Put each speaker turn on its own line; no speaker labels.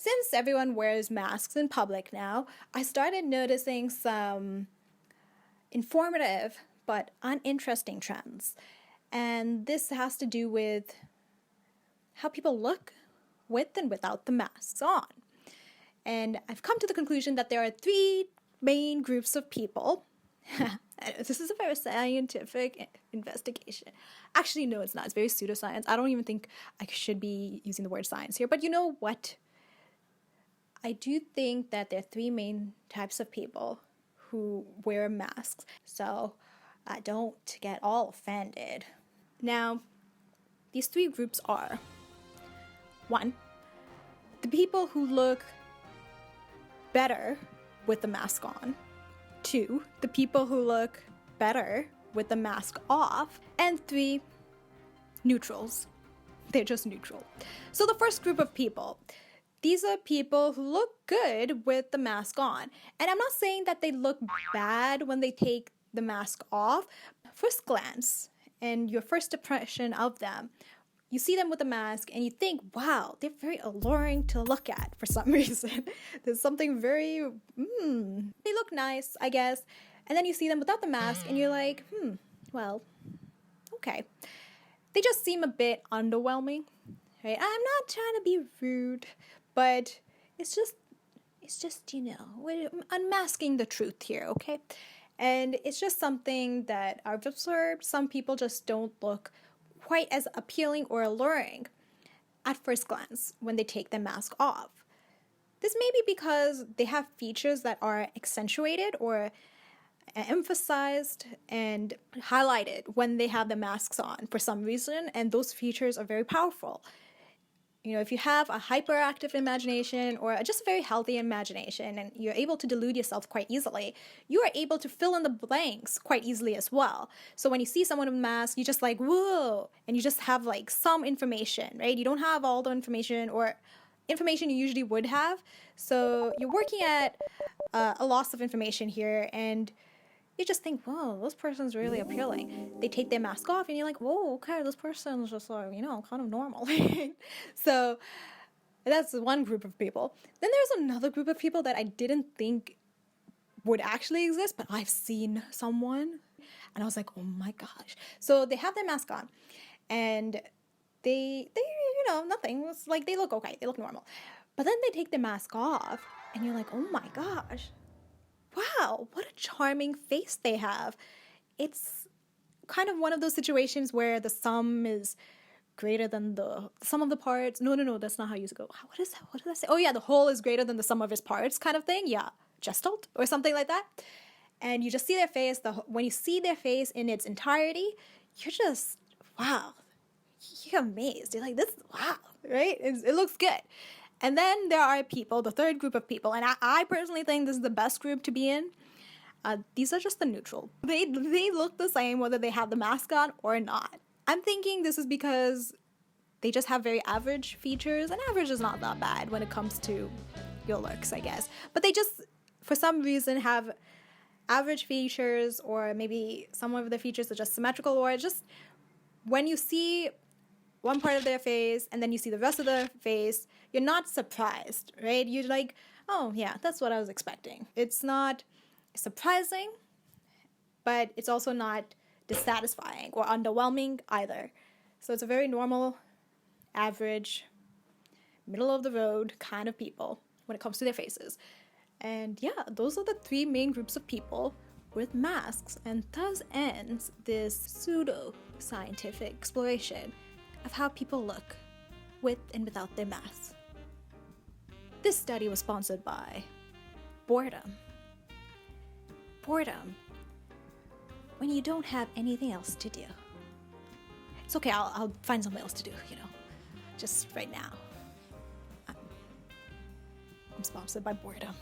Since everyone wears masks in public now, I started noticing some informative but uninteresting trends. And this has to do with how people look with and without the masks on. And I've come to the conclusion that there are three main groups of people. This is a very scientific investigation. Actually, no, it's not. It's very pseudoscience. I don't even think I should be using the word science here. But you know what? I do think that there are three main types of people who wear masks. So don't get all offended. Now, these three groups are: 1, the people who look better with the mask on. 2, the people who look better with the mask off. And 3, neutrals. They're just neutral. So the first group of people, these are people who look good with the mask on. And I'm not saying that they look bad when they take the mask off. First glance and your first impression of them, you see them with a mask and you think, wow, they're very alluring to look at for some reason. There's something very, they look nice, I guess. And then you see them without the mask and you're like, well, okay. They just seem a bit underwhelming, right? I'm not trying to be rude, but it's just, we're unmasking the truth here, okay? And it's just something that I've observed. Some people just don't look quite as appealing or alluring at first glance when they take the mask off. This may be because they have features that are accentuated or emphasized and highlighted when they have the masks on for some reason, and those features are very powerful. You know, if you have a hyperactive imagination or just a very healthy imagination and you're able to delude yourself quite easily, you are able to fill in the blanks quite easily as well. So when you see someone with a mask, you just like, whoa, and you just have like some information, right? You don't have all the information or information you usually would have. So you're working at a loss of information here, and you just think, whoa, this person's really appealing. They take their mask off and you're like, whoa, okay, this person's just like, kind of normal. So that's one group of people. Then there's another group of people that I didn't think would actually exist, but I've seen someone and I was like, oh my gosh. So they have their mask on and they nothing. It's like they look okay, they look normal. But then they take their mask off and you're like, oh my gosh. Wow, what a charming face they have. It's kind of one of those situations where the sum is greater than the sum of the parts. No, that's not how you go. What is that? What did I say? Oh yeah, the whole is greater than the sum of its parts kind of thing. Yeah, Gestalt or something like that. And you just see their face. When you see their face in its entirety, you're just, wow, you're amazed. You're like, this, wow, right? It looks good. And then there are people, the third group of people, and I personally think this is the best group to be in. These are just the neutral. They look the same whether they have the mask on or not. I'm thinking this is because they just have very average features, and average is not that bad when it comes to your looks, I guess. But they just, for some reason, have average features, or maybe some of the features are just symmetrical, or just when you see one part of their face and then you see the rest of their face, you're not surprised, right? You're like, oh yeah, that's what I was expecting. It's not surprising, but it's also not dissatisfying or underwhelming either. So it's a very normal, average, middle of the road kind of people when it comes to their faces. And yeah, those are the three main groups of people with masks, and thus ends this pseudo-scientific exploration of how people look with and without their masks. This study was sponsored by boredom. Boredom. When you don't have anything else to do. It's okay, I'll find something else to do, just right now. I'm sponsored by boredom.